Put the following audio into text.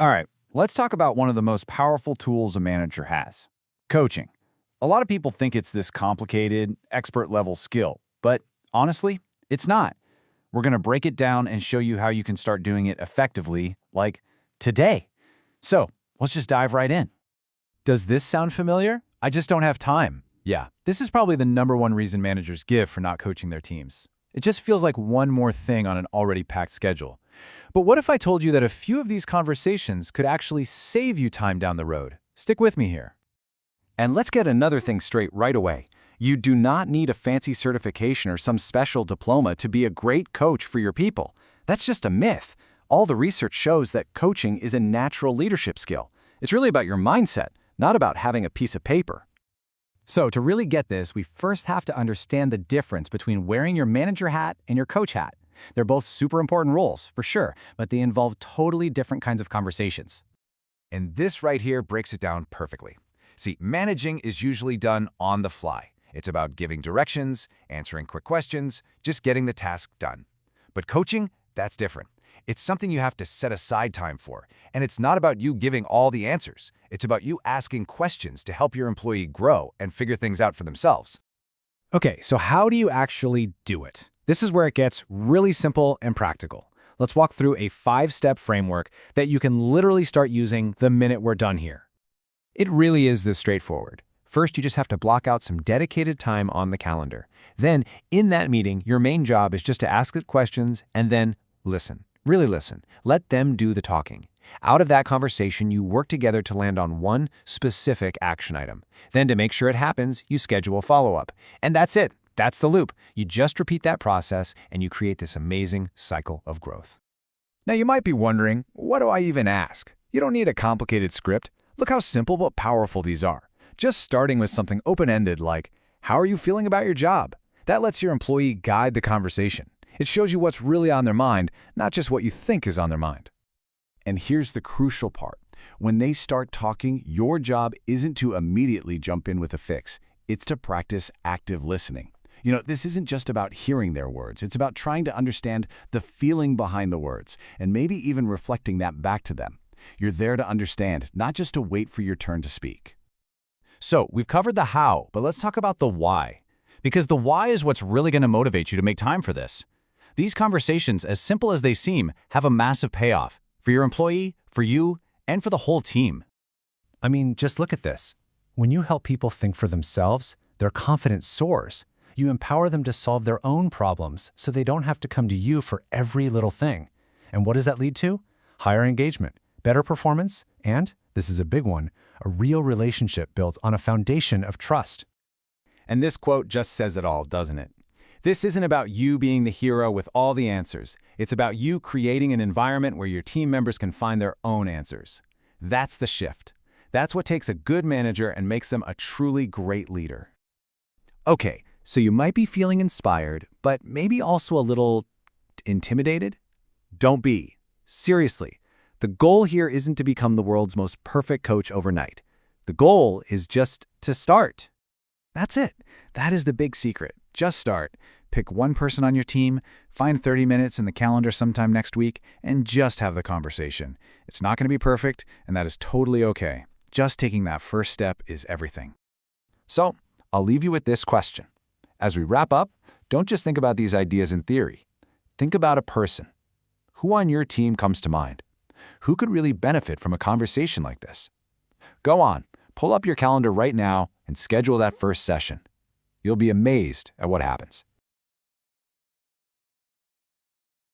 All right, let's talk about one of the most powerful tools a manager has, coaching. A lot of people think it's this complicated, expert-level skill, but honestly, it's not. We're going to break it down and show you how you can start doing it effectively, like today. So, let's just dive right in. Does this sound familiar? I just don't have time. Yeah, this is probably the #1 reason managers give for not coaching their teams. It just feels like one more thing on an already packed schedule. But what if I told you that a few of these conversations could actually save you time down the road? Stick with me here. And let's get another thing straight right away. You do not need a fancy certification or some special diploma to be a great coach for your people. That's just a myth. All the research shows that coaching is a natural leadership skill. It's really about your mindset, not about having a piece of paper. So to really get this, we first have to understand the difference between wearing your manager hat and your coach hat. They're both super important roles, for sure, but they involve totally different kinds of conversations. And this right here breaks it down perfectly. See, managing is usually done on the fly. It's about giving directions, answering quick questions, just getting the task done. But coaching, that's different. It's something you have to set aside time for. And it's not about you giving all the answers. It's about you asking questions to help your employee grow and figure things out for themselves. Okay, so how do you actually do it? This is where it gets really simple and practical. Let's walk through a 5-step framework that you can literally start using the minute we're done here. It really is this straightforward. First, you just have to block out some dedicated time on the calendar. Then, in that meeting, your main job is just to ask it questions and then listen. Really listen. Let them do the talking. Out of that conversation, you work together to land on one specific action item. Then, to make sure it happens, you schedule a follow-up. And that's it. That's the loop. You just repeat that process, and you create this amazing cycle of growth. Now, you might be wondering, what do I even ask? You don't need a complicated script. Look how simple but powerful these are. Just starting with something open-ended like, how are you feeling about your job? That lets your employee guide the conversation. It shows you what's really on their mind, not just what you think is on their mind. And here's the crucial part. When they start talking, your job isn't to immediately jump in with a fix. It's to practice active listening. You know, this isn't just about hearing their words. It's about trying to understand the feeling behind the words and maybe even reflecting that back to them. You're there to understand, not just to wait for your turn to speak. So, we've covered the how, but let's talk about the why. Because the why is what's really going to motivate you to make time for this. These conversations, as simple as they seem, have a massive payoff for your employee, for you, and for the whole team. I mean, just look at this. When you help people think for themselves, their confidence soars. You empower them to solve their own problems so they don't have to come to you for every little thing. And what does that lead to? Higher engagement, better performance, and, this is a big one, a real relationship built on a foundation of trust. And this quote just says it all, doesn't it? This isn't about you being the hero with all the answers. It's about you creating an environment where your team members can find their own answers. That's the shift. That's what takes a good manager and makes them a truly great leader. Okay, so you might be feeling inspired, but maybe also a little intimidated? Don't be. Seriously, the goal here isn't to become the world's most perfect coach overnight. The goal is just to start. That's it. That is the big secret. Just start. Pick one person on your team, find 30 minutes in the calendar sometime next week, and just have the conversation. It's not going to be perfect, and that is totally okay. Just taking that first step is everything. So, I'll leave you with this question. As we wrap up, don't just think about these ideas in theory. Think about a person. Who on your team comes to mind? Who could really benefit from a conversation like this? Go on, pull up your calendar right now and schedule that first session. You'll be amazed at what happens.